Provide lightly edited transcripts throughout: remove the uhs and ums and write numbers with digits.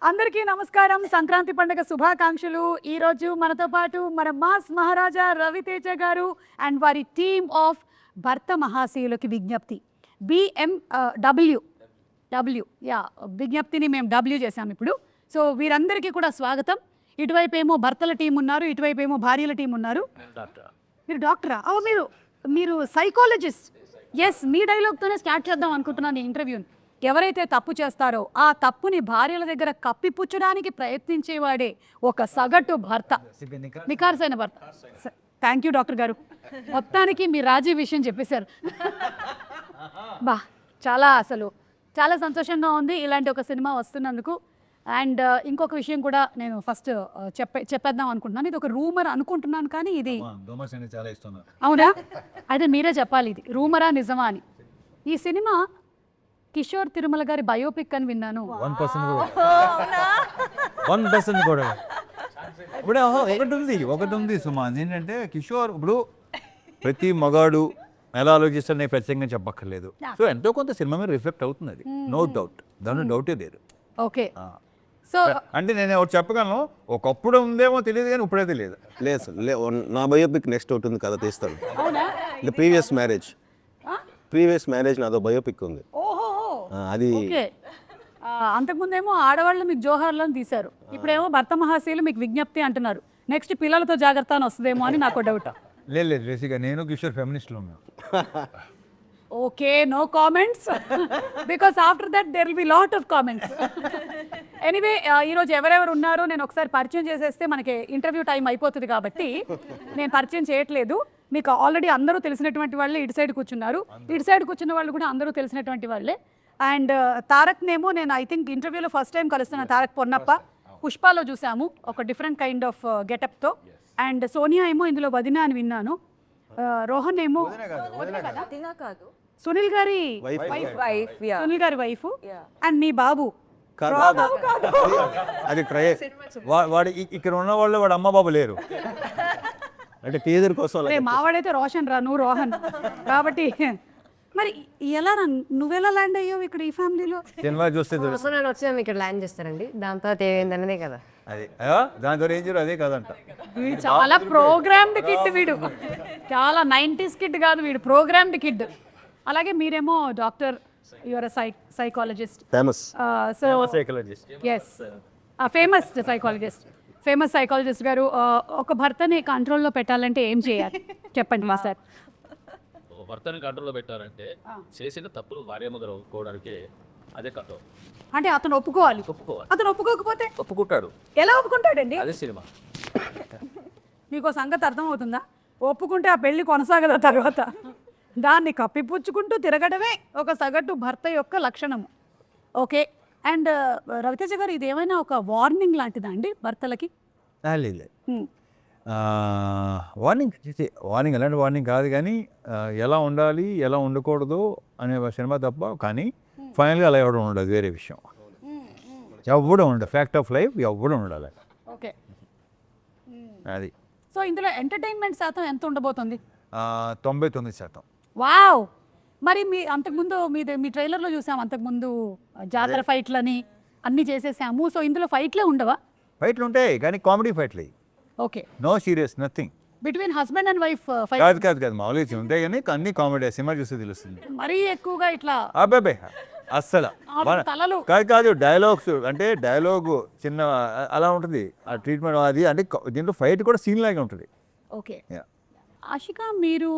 అందరికీ నమస్కారం. సంక్రాంతి పండుగ శుభాకాంక్షలు. ఈ రోజు మనతో పాటు మన మాస్ మహారాజా రవితేజ గారు అండ్ వారి టీమ్ ఆఫ్ భర్త మహాశయులకి విజ్ఞప్తి BMW యా విజ్ఞప్తిని మేము W చేసాం ఇప్పుడు. సో వీరందరికీ కూడా స్వాగతం. ఇటువైపు ఏమో భర్తల టీం ఉన్నారు, ఇటువైపు ఏమో భార్యల టీం ఉన్నారు. మీరు డాక్టరా? మీరు సైకాలజిస్ట్. ఎస్, మీ డైలాగ్తోనే స్టార్ట్ చేద్దాం అనుకుంటున్నాను ఈ ఇంటర్వ్యూని. ఎవరైతే తప్పు చేస్తారో ఆ తప్పుని భార్యల దగ్గర కప్పిపుచ్చడానికి ప్రయత్నించేవాడే ఒక సగటు భర్త, నికార్సైన భర్త. థ్యాంక్ యూ డాక్టర్ గారు, మొత్తానికి మీ రాజీ విషయం చెప్పేశారు. బా చాలా సంతోషంగా ఉంది ఇలాంటి ఒక సినిమా వస్తున్నందుకు. అండ్ ఇంకొక విషయం కూడా నేను ఫస్ట్ చెప్పేద్దాం అనుకుంటున్నాను. ఇది ఒక రూమర్ అనుకుంటున్నాను, కానీ ఇది అవునా? అయితే మీరే చెప్పాలి, ఇది రూమరా నిజమా అని. ఈ సినిమా కిషోర్ తిరుమల గారి బయోపిక్ అని విన్నాను. 1% కూడా ఇప్పుడు ఒకటి ఉంది సుమా. ఏంటంటే కిషోర్ ఇప్పుడు ప్రతి మగాడు ఎలా ఆలోచిస్తాడు నేను ప్రత్యేకంగా చెప్పక్కర్లేదు. సో ఎంతో కొంత సినిమా మీద రిఫ్లెక్ట్ అవుతుంది, అది నో డౌట్, దాని డౌటే లేదు. ఓకే, సో అంటే నేను ఒకటి చెప్పగలను, ఒకప్పుడు ఉందేమో తెలియదు కానీ ఇప్పుడే తెలియదు. లేదు సార్, నా బయోపిక్ నెక్స్ట్ ఒకటి ఉంది కదా, తీస్తాను. ద ప్రీవియస్ మ్యారేజ్ నాదో బయోపిక్ ఉంది. అది అంతకుముందేమో ఆడవాళ్ళు మీకు జోహార్లను తీశారు, ఇప్పుడేమో భర్త మహాశయులు మీకు విజ్ఞప్తి అంటున్నారు. నెక్స్ట్ పిల్లలతో జాగ్రత్త అని వస్తుందేమో అని నాకు డౌట్. లేదు బేసిక్గా నేను కిషోర్ ఫెమినిస్ట్లో ఉన్నాను. Okay, no comments because after that there will be lot of comments. Anyway, ఈరోజు ఎవరెవరు ఉన్నారో నేను ఒకసారి పరిచయం చేసేస్తే మనకి ఇంటర్వ్యూ టైం అయిపోతుంది కాబట్టి నేను పరిచయం చేయట్లేదు. మీకు ఆల్రెడీ అందరూ తెలిసినటువంటి వాళ్ళే ఇటు సైడ్ కూర్చున్నారు, ఇటు సైడ్ కూర్చున్న వాళ్ళు కూడా అందరూ తెలిసినటువంటి వాళ్ళే. అండ్ తారక్నేమో నేను ఐ థింక్ ఇంటర్వ్యూలో ఫస్ట్ టైం కలుస్తున్నాను. తారక్ పొన్నప్ప పుష్పాలో చూసాము ఒక డిఫరెంట్ కైండ్ ఆఫ్ గెటప్తో. అండ్ సోనియా ఏమో ఇందులో వదిన అని విన్నాను. రోహన్ ఏమో సునీల్ గారి వైఫ్ అండ్ మీ బాబు. అది వాడు ఇక్కడ ఉన్న వాళ్ళు వాడు అమ్మ బాబు లేరు అంటే టీజర్ కోసం. మావాడైతే రోషన్ రా, నువ్వు రోహన్ కాబట్టి. మరి ఎలా నువ్వెలా ల్యాండ్ అయ్యావు ఇక్కడ ఈ ఫ్యామిలీలో? సినిమా చూస్తే నేను వచ్చాము ఇక్కడ ల్యాండ్ చేస్తారండి, దాని తర్వాత ఏమైందనేదే కదా. అదే దాంతో ఏం చేయరు, అదే కదంట. వీడు చాలా ప్రోగ్రామ్డ్ కిడ్, వీడు చాలా 90s కిడ్ కాదు, వీడు ప్రోగ్రామ్డ్ కిడ్. అలాగే మీరేమో doctor, your psychologist, famous psychologist. Yes, famous psychologist గారు. ఒక భర్తని కంట్రోల్లో పెట్టాలంటే ఏం చేయాలి చెప్పండి మా సార్. భర్తని కంట్రోల్లో పెట్టారంటే చేసిన తప్పులు భార్య ముందర ఒప్పుకోవడానికి అదే కథ. అంటే అతను ఒప్పుకోవాలి. అతను ఒప్పుకోకపోతే ఒప్పుకుంటాడు. ఎలా ఒప్పుకుంటాడండి? అదే సినిమా. మీకు సంగతి అర్థమవుతుందా? ఒప్పుకుంటే ఆ పెళ్లి కొనసాగదా తర్వాత? దాన్ని కప్పిపుచ్చుకుంటూ తిరగడమే ఒక సగటు భర్త యొక్క లక్షణము. ఓకే, అండ్ రవితేజ గారు, ఇది ఏమైనా ఒక వార్నింగ్ లాంటిదా అండి భర్తలకి? లేదు, వార్నింగ్ ఎలాంటి వార్నింగ్ కాదు, కానీ ఎలా ఉండాలి ఎలా ఉండకూడదు అనే సినిమా తప్ప. కానీ ఫైనల్గా అలా ఎవడం ఉండదు, వేరే విషయం. ఎవడం ఉండదు, ఫ్యాక్ట్ ఆఫ్ లైఫ్ ఎవడం ఉండాలి. ఓకే, అది. సో ఇందులో ఎంటర్టైన్మెంట్ శాతం ఎంత ఉండబోతుంది? 99%. వావ్. మరి అంతకుముందు మీ ట్రైలర్లో చూసాము, అంతకుముందు జాతర ఫైట్లని అన్నీ చేసేసాము. సో ఇందులో ఫైట్లే ఉండవా? ఫైట్లు ఉంటాయి కానీ కామెడీ ఫైట్లు. Okay, no serious, nothing. Between husband and wife fight కాదు మామూలుగా ఉంటాయి కానీ అన్ని కామెడీ. సినిమా చూస్తే తెలుస్తుంది. మరీ ఎక్కువగా ఇట్లా అబ్బాయి అస్సలు తలలు కాదు. డైలాగ్స్ అంటే డైలాగ్ చిన్న అలా ఉంటుంది, ఆ ట్రీట్మెంట్ అది. అంటే దీంట్లో ఫైట్ కూడా సీన్ లాగా ఉంటుంది. ఓకే, ఆషిక, మీరు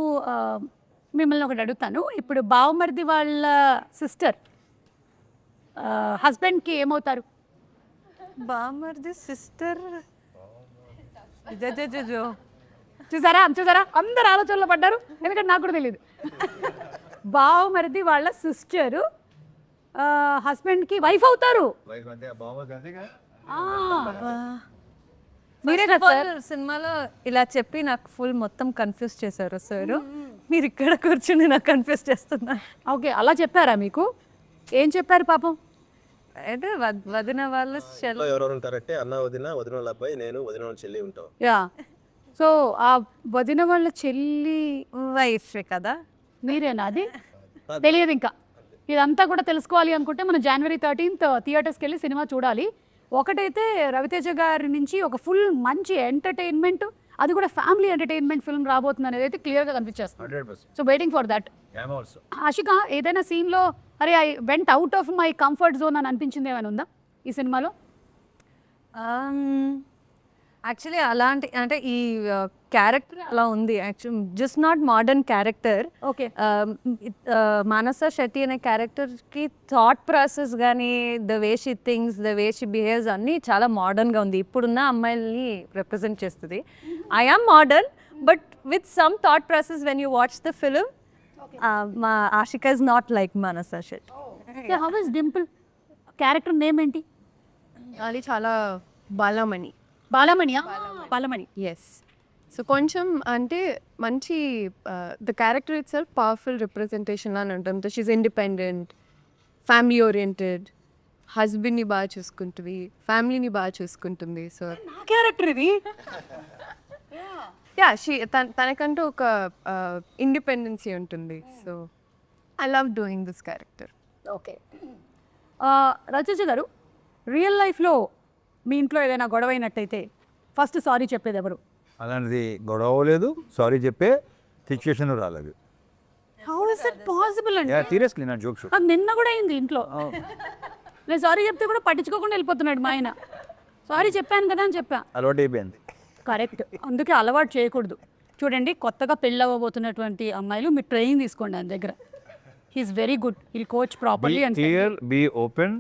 మిమ్మల్ని ఒకటి అడుగుతాను. ఇప్పుడు బావమరిది వాళ్ళ సిస్టర్ హస్బెండ్కి ఏమవుతారు? బామర్ది సిస్టర్ చూసారా అందరు ఆలోచనలో పడ్డారు, ఎందుకంటే నాకు కూడా తెలియదు. బావమరిది వాళ్ళ సిస్టర్ హస్బెండ్కి వైఫ్ అవుతారు. మీరే కదా సార్ సినిమాలో ఇలా చెప్పి నాకు ఫుల్ మొత్తం కన్ఫ్యూజ్ చేశారు సార్. మీరు ఇక్కడ కూర్చుని నాకు కన్ఫ్యూజ్ చేస్తున్నా. ఓకే, అలా చెప్పారా మీకు? ఏం చెప్పారు పాపం? అయితే వదిన వాళ్ళ ఎవరెవరు ఉంటారంటే అన్న వదిన వాళ్ళ అబ్బాయి, నేను వదిన వాళ్ళ చెల్లి ఉంటాం. యా, సో ఆ వదిన వాళ్ళ చెల్లి వైఫ్ కదా మీరేనా? అది తెలియదు ఇంకా. ఇదంతా కూడా తెలుసుకోవాలి అనుకుంటే మనం January 13th థియేటర్స్కి వెళ్ళి సినిమా చూడాలి. ఒకటైతే రవితేజ గారి నుంచి ఒక ఫుల్ మంచి ఎంటర్టైన్మెంట్, అది కూడా ఫ్యామిలీ ఎంటర్టైన్మెంట్ ఫిల్మ్ రాబోతుంది అనేది అయితే క్లియర్గా కనిపించేస్తుంది. 100%. So waiting for that. I'm also. Ashika, ఏదైనా సీన్లో అరే I went out of my comfort zone అని అనిపించింది ఏమైనా ఉందా ఈ సినిమాలో? యాక్చువల్లీ అలాంటి అంటే ఈ క్యారెక్టర్ అలా ఉంది. Actual just not modern character. Okay. Manasa Shetty అనే క్యారెక్టర్కి థాట్ ప్రాసెస్ కానీ, the way she thinks, the way she behaves అన్నీ చాలా మోడర్న్గా ఉంది. ఇప్పుడున్న అమ్మాయిల్ని రిప్రజెంట్ చేస్తుంది. I am modern but with some thought process when you watch the film. మా Ashika is not like Manasa Shetty. How is Dimple character name ఏంటి? అది చాలా బాలమణి. బాలమణియా? బాలమణి. ఎస్. సో కొంచెం అంటే మంచి the character it self powerful representation అని ఉంటుంది. షీఈ్ ఇండిపెండెంట్, ఫ్యామిలీ ఓరియంటెడ్, హస్బెండ్ని బాగా చూసుకుంటుంది, ఫ్యామిలీని బాగా చూసుకుంటుంది. సో నా క్యారెక్టర్ ఇది. యా, తనకంటూ ఒక ఇండిపెండెన్సీ ఉంటుంది. So I love doing this character. Okay. రచయిత గారు, రియల్ లైఫ్లో మీ ఇంట్లో ఏదైనా గొడవ అయినట్టయితే ఫస్ట్ సారీ చెప్పేది ఎవరు? అలాంటిది గొడవ లేదు, సారీ చెప్పే సిచ్యుయేషన్ రాలేదు. హౌ ఇస్ ఇట్ పాసిబుల్ అండి? సీరియస్లీ నా జోక్స్. నాకు నిన్న కూడా అయింది ఇంట్లో. నేను సారీ చెప్తే కూడా పట్టించుకోకుండా వెళ్ళిపోతున్నాడు మా ఆయన. సారీ చెప్పాను కదా అని చెప్పా. అలవాటు అయిపోయింది. కరెక్ట్, అందుకే అలవాటు చేయకూడదు. చూడండి, కొత్తగా పెళ్ళి అవ్వబోతున్నటువంటి అమ్మాయిలు మీరు ట్రైనింగ్ తీసుకోండి ఆయన దగ్గర. He's very good, he'll coach properly. And clear, be open.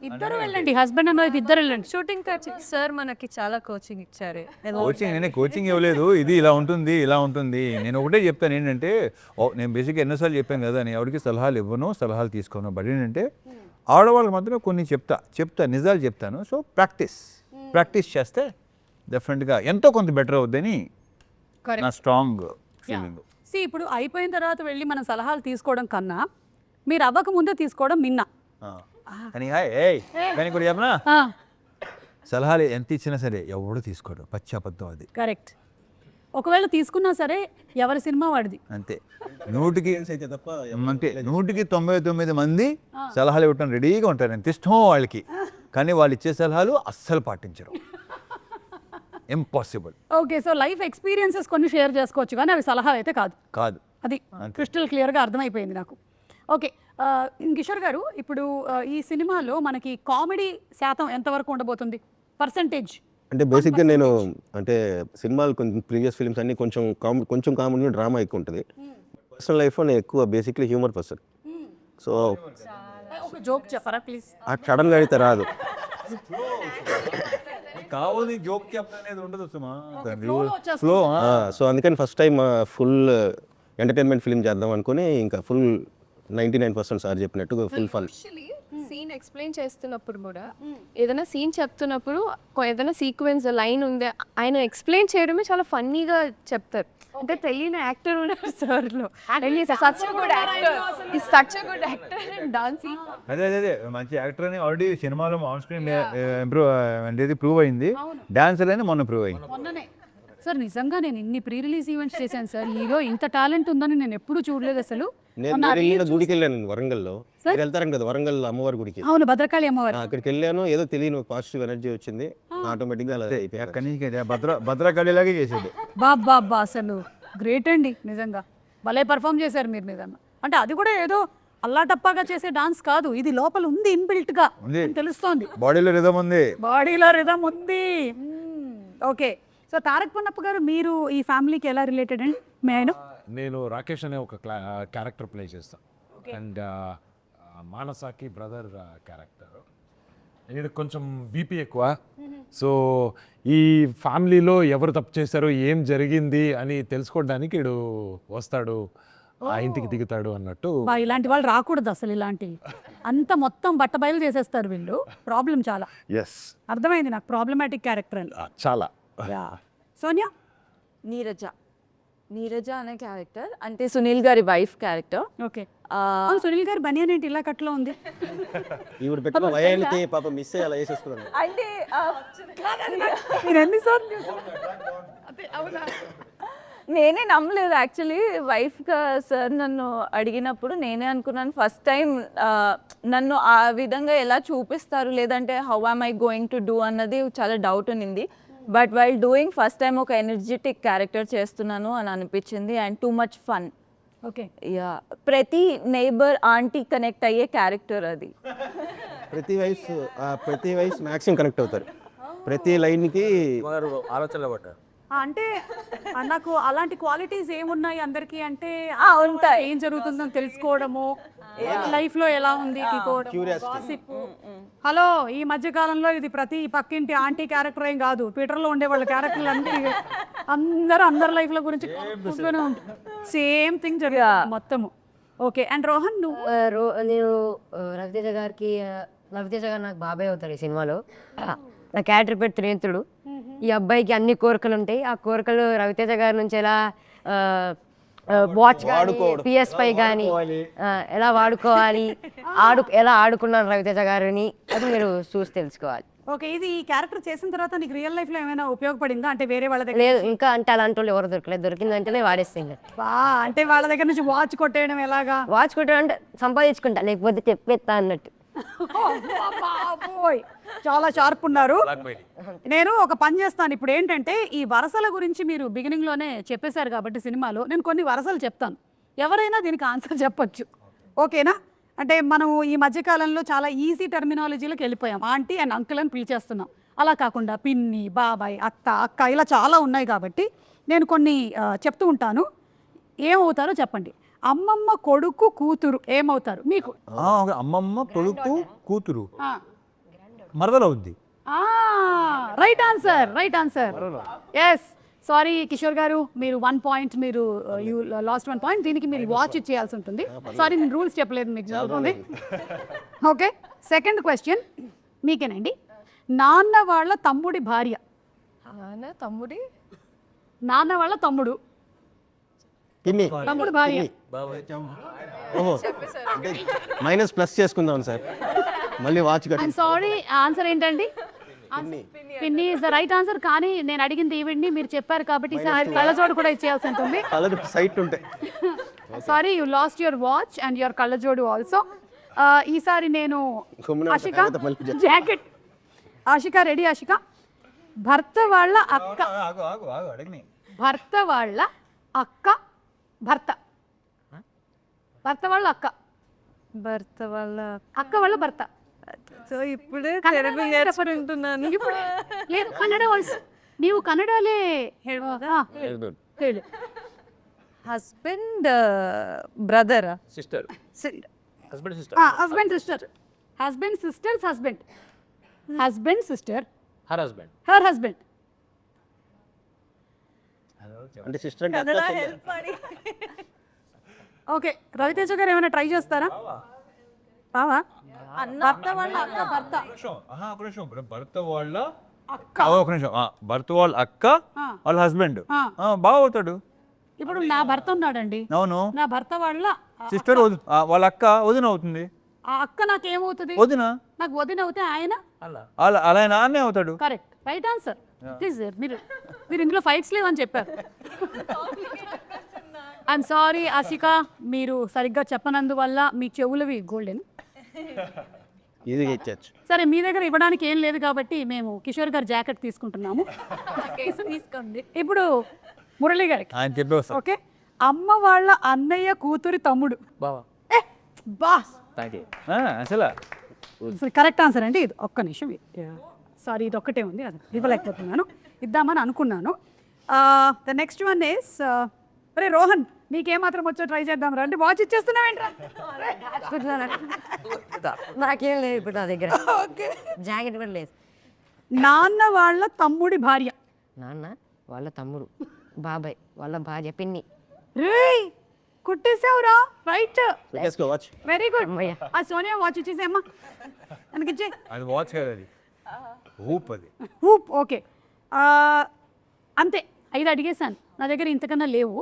ఇద్దరు వెళ్ళండి, హస్బెండ్ అండ్ వైఫ్ ఇద్దరు వెళ్ళండి. షూటింగ్ సార్ మనకి చాలా కోచింగ్ ఇచ్చారు. కోచింగ్ నేనే కోచింగ్ ఇవ్వలేదు. ఇది ఇలా ఉంటుంది, ఇలా ఉంటుంది. నేను ఒకటే చెప్తాను ఏంటంటే, నేను బేసిక్గా ఎన్నోసార్లు చెప్పాను కదా, నేను ఎవరికి సలహాలు ఇవ్వను, సలహాలు తీసుకోను. బట్ ఏంటంటే ఆడవాళ్ళకి మాత్రం కొన్ని చెప్తా నిజాలు చెప్తాను. సో ప్రాక్టీస్ చేస్తే డెఫినెట్గా ఎంతో కొంత బెటర్ అవుద్దని నా స్ట్రాంగ్ ఫీలింగ్. ఇప్పుడు అయిపోయిన తర్వాత వెళ్ళి మనం సలహాలు తీసుకోవడం కన్నా మీరు అవ్వక ముందే తీసుకోవడం మిన్నా. కానీ కానీ కూడా చెప్పనా, సలహాలు ఎంత ఇచ్చినా సరే ఎవడు తీసుకోడు, పచ్చి అబద్ధం అది. కరెక్ట్. ఒకవేళ తీసుకున్నా సరే ఎవరి సినిమా వాడిది. అంతే. 100కి 99 మంది సలహాలు ఇవ్వటం రెడీగా ఉంటారు, ఎంత ఇష్టమో వాళ్ళకి. కానీ వాళ్ళు ఇచ్చే సలహాలు అస్సలు పాటించరు. Impossible. Okay. So life experiences కొన్ని షేర్ చేసుకోవచ్చు కానీ అవి సలహా అయితే కాదు. అది క్రిస్టల్ క్లియర్గా అర్థమైపోయింది నాకు. ఓకే. కిషోర్ గారు, ఇప్పుడు ఈ సినిమాలో మనకి కామెడీ శాతం ఎంతవరకు ఉండబోతుంది, పర్సంటేజ్? అంటే బేసిక్గా నేను అంటే సినిమాలు కొంచెం ప్రీవియస్ ఫిల్మ్స్ అన్ని కొంచెం కామెడీ, డ్రామా ఎక్కువ ఉంటుంది. పర్సనల్ లైఫ్లో నేను ఎక్కువ బేసిక్లీ హ్యూమర్ పర్సన్. సో ఒక జోక్ చెప్పరా ప్లీజ్? ఆ సడన్గా అయితే రాదు. కావాలి జోక్ చెప్పనేది ఉండదు సుమా. ఫ్లో. సో అందుకని first time full entertainment film చేద్దాం అనుకుని ఇంకా ఫుల్ 99% సార్ చెప్పినట్టు full fun. Actually scene explain చేస్తున్నప్పుడు కూడా ఏదైనా సీన్ చెప్తున్నప్పుడు ఏదైనా సీక్వెన్స్ లైన్ ఉంది, ఆయన ఎక్స్ప్లెయిన్ చేయడమే చాలా ఫన్నీగా చెప్తారు. అంటే తెలియని యాక్టర్ ఉన్నారు సార్లో. Such good actor dancing. అదే మంచి యాక్టర్ అని ఆల్రెడీ సినిమాలో ఆన్ స్క్రీన్ అంటే ప్రూవ్ అయింది. డాన్సర్ అని మొన్న ప్రూవ్ అయింది. మొన్ననే సార్. నిజంగా నేను ఇన్ని ప్రీ రిలీజ్ ఈవెంట్స్ చేశాను సార్, హీరో ఇంత టాలెంట్ ఉందని నేను ఎప్పుడూ చూడలేదు అసలు. నేను గుడికి వెళ్ళాను వరంగల్లో. మీరు వెళ్తారంట కదా వరంగల్ అమ్మవారి గుడికి. అవును, భద్రకాళి అమ్మవారు. అక్కడికి వెళ్ళాను, ఏదో తెలియని పాజిటివ్ ఎనర్జీ వచ్చింది, ఆటోమేటిక్గా అలా అయిపోయారు. అక్కడి నుంచి భద్రకాళిలాగే చేసేది. బాబా అసలు గ్రేట్ అండి, నిజంగా భలే పర్ఫామ్ చేశారు మీరు నిజంగా. అంటే అది కూడా ఏదో అల్లాటప్పాగా చేసే డాన్స్ కాదు, ఇది లోపల ఉంది, ఇన్బిల్ట్ గా తెలుస్తోంది. బాడీలో రిథమ్ ఉంది. ఓకే. సో తారక్ పన్నప్ప గారు, మీరు ఈ ఫ్యామిలీకి ఎలా రిలేటెడ్ అండి? నేను రాకేష్ అనే ఒక క్యారెక్టర్ ప్లే చేస్తాను. అండ్ మానసాకి బ్రదర్ క్యారెక్టర్. ఇది కొంచెం బీపీ ఎక్కువ. సో ఈ ఫ్యామిలీలో ఎవరు తప్పు చేశారో, ఏం జరిగింది అని తెలుసుకోవడానికి వీడు వస్తాడు, ఆ ఇంటికి దిగుతాడు అన్నట్టు. ఇలాంటి వాళ్ళు రాకూడదు అసలు. ఇలాంటివి అంత మొత్తం బట్టబయలు చేసేస్తారు వీళ్ళు. ప్రాబ్లం చాలా. ఎస్, అర్థమైంది నాకు, ప్రాబ్లమాటిక్ క్యారెక్టర్ అని. చాలా. సోనియా? నీరజ అనే క్యారెక్టర్ అంటే సునీల్ గారి వైఫ్ క్యారెక్టర్. ఓకే. సునీల్ గారి బనియన్ ఏంటి ఇలా కట్లో ఉంది? ఈవిడ పెట్టిన వయానికి పాప మిస్ అయ్యి అలా వేసేస్తున్నాను. అంటే మీరు ఎన్నిసార్లు నేనే నమ్మలేదు యాక్చువల్లీ వైఫ్గా సార్ నన్ను అడిగినప్పుడు నేనే అనుకున్నాను ఫస్ట్ టైం నన్ను ఆ విధంగా ఎలా చూపిస్తారు లేదంటే how am I going to do అన్నది చాలా డౌట్ ఉన్నింది. But while doing first time ఒక ఎనర్జెటిక్ క్యారెక్టర్ చేస్తున్నాను అని అనిపించింది and too much fun. Okay, yeah, ప్రతి నైబర్ ఆంటీ కనెక్ట్ అయ్యే క్యారెక్టర్ అది. ప్రతి వయసు మ్యాక్సిమం కనెక్ట్ అవుతారు. ప్రతి లైన్కి ఆలోచనలో పడ్డారు. అంటే నాకు అలాంటి క్వాలిటీస్ ఏమున్నాయి అందరికీ అంటే ఉంటాయి. ఏం జరుగుతుందని తెలుసుకోవడము, లైఫ్ లో ఎలా ఉంది gossip. హలో, ఈ మధ్య కాలంలో ఇది ప్రతి పక్కింటి ఆంటీ క్యారెక్టర్ ఏం కాదు, ట్విట్టర్ లో ఉండే వాళ్ళ క్యారెక్టర్లు అన్ని అందరి లైఫ్ లో గురించి సేమ్ థింగ్ జరుగుతుంది మొత్తము. ఓకే, అండ్ రోహన్ నువ్వు? నేను రవితేజ గారు నాకు బాబాయ్ అవుతాడు ఈ సినిమాలో. నా క్యారెక్టర్ పేరు త్రినేత్రుడు. ఈ అబ్బాయికి అన్ని కోరికలు ఉంటాయి. ఆ కోరికలు రవితేజ గారి నుంచి ఎలా వాచ్ PS5 కానీ ఎలా వాడుకోవాలి, ఎలా ఆడుకున్నాను రవితేజ గారిని, అది మీరు చూసి తెలుసుకోవాలి. ఓకే, ఇది ఈ క్యారెక్టర్ చేసిన తర్వాత నీకు రియల్ లైఫ్ లో ఏమైనా ఉపయోగపడిందా? అంటే వేరే వాళ్ళ దగ్గర లేదు, ఇంకా అంటే అలాంటి వాళ్ళు ఎవరు దొరకలేదు. దొరికిందంటేనే వాడేస్తాను. అంటే వాళ్ళ దగ్గర నుంచి వాచ్ కొట్టేయడం ఎలాగా? వాచ్ కొట్టాడంటే సంపాదించుకుంటా, లేకపోతే చెప్పేస్తా అన్నట్టు. చాలా షార్ప్ ఉన్నారు. నేను ఒక పని చేస్తాను ఇప్పుడు. ఏంటంటే ఈ వరసల గురించి మీరు బిగినింగ్ లోనే చెప్పేశారు కాబట్టి సినిమాలో నేను కొన్ని వరసలు చెప్తాను, ఎవరైనా దీనికి ఆన్సర్ చెప్పొచ్చు. ఓకేనా? అంటే మనం ఈ మధ్యకాలంలో చాలా ఈజీ టర్మినాలజీలోకి వెళ్ళిపోయాం. ఆంటీ అండ్ అంకుల్ అని పిలిచేస్తున్నాం. అలా కాకుండా పిన్ని, బాబాయ్, అక్క ఇలా చాలా ఉన్నాయి కాబట్టి నేను కొన్ని చెప్తూ ఉంటాను. ఏమవుతారో చెప్పండి. అమ్మమ్మ కొడుకు కూతురు ఏమవుతారు మీకు? అమ్మమ్మ కొడుకు కూతురు మరదలు అవుద్ది. Right answer. Yes, sorry Kishore garu, మీరు 1 పాయింట్, మీరు యూ లాస్ట్ 1 పాయింట్. దీనికి మీరు వాచ్ ఇచ్చేయాల్సి ఉంటుంది. సారీ, నేను రూల్స్ చెప్పలేదు మీకు. చదువుతుంది. ఓకే, సెకండ్ క్వశ్చన్ మీకేనండి. నాన్న వాళ్ళ తమ్ముడి భార్య. నాన్న వాళ్ళ తమ్ముడు భార్య. ఓహో, మైనస్ ప్లస్ చేసుకుందాం సార్, మళ్ళీ వాచ్ ఐఎమ్ సారీ, ఆన్సర్ ఏంటండి? పిన్ని ఇస్ ద రైట్ ఆన్సర్. కానీ నేను అడిగింది ఈవిడ్ని, మీరు చెప్పారు కాబట్టి కళ్ళజోడు కూడా ఇచ్చేయాల్సి ఉంటుంది. సైట్ ఉంటాయి. Sorry, you lost your watch and your కళ్ళజోడు ఆల్సో. ఈసారి నేను ఆశిక జాకెట్. ఆశిక రెడీ? ఆశిక, భర్త వాళ్ళ అక్క. భర్త వాళ్ళ అక్క. భర్త వాళ్ళ అక్క. అక్క వాళ్ళ భర్త. సో ఇప్పుడే తెలుగు నేర్చుకుంటున్నాను. లేదు, కన్నడ వాయిస్. ನೀವು ಕನ್ನಡಲ್ಲೇ ಹೇಳುವಾಗ ಹೇಳಿ. Husband brother sister, husband sister, husband sister. Husband sister's husband. Husband sister, her husband. Her husband. అంటే సిస్టర్ అంటే ఓకే, రవితేజ గారు ఏమైనా ట్రై చేస్తారా? బావా, భర్త వాళ్ళ అక్క. భర్త భర్త వాళ్ళ అక్క వాళ్ళ హస్బెండ్ బాగా అవుతాడు. ఇప్పుడు నా భర్త ఉన్నాడండి. అవును, నా భర్త వాళ్ళ సిస్టర్ వాళ్ళ అక్క వదిన అవుతుంది. ఆ అక్క నాకేమవుతుంది? వదిన. నాకు వదిన అవుతే ఆయన అలా నాన్నే అవుతాడు. Correct, right answer. మీరు ఇందులో ఫైట్స్ లేవని చెప్పారు. ఐఎమ్ సారీ ఆశిక, మీరు సరిగ్గా చెప్పనందువల్ల మీ చెవులవి గోల్డెన్. ఈజీగా ఇచ్చేచ్చు. సరే, మీ దగ్గర ఇవ్వడానికి ఏం లేదు కాబట్టి మేము కిషోర్ గారు జాకెట్ తీసుకుంటున్నాము. తీసుకోండి. ఇప్పుడు మురళి గారికి ఆయన చెప్పేస్తా. ఓకే, అమ్మ వాళ్ళ అన్నయ్య కూతురి తమ్ముడు. అసలు కరెక్ట్ ఆన్సర్ అండి ఇది. ఒక్క నిమిషం, సారీ, ఇది ఒక్కటే ఉంది, అది ఇవ్వలేకపోతున్నాను. ఇద్దామని అనుకున్నాను. ద నెక్స్ట్ వన్ ఇస్, అరే రోహన్, నీకేమాత్రం వచ్చో ట్రై చేద్దాం రా. అంటే వాచ్ ఇచ్చేస్తున్నావేంట్రా? నాకేం లేదు ఇప్పుడు నా దగ్గర. జాకెట్ కూడా లేదు. నాన్న వాళ్ళ తమ్ముడి భార్య. నాన్న వాళ్ళ తమ్ముడు, బాబాయ్ వాళ్ళ భార్య పిన్ని. రేయ్, కుట్టేసావురా. Right, watch. Very good. ఆ సోనియా వాచ్ ఇచ్చేసేమ్మా, మనకిచ్చే. అది వాచ్ కాదు, అది హూప్. అది హూప్. ఓకే, అంతే. 5 అడిగేశాను, నా దగ్గర ఇంతకన్నా లేవు.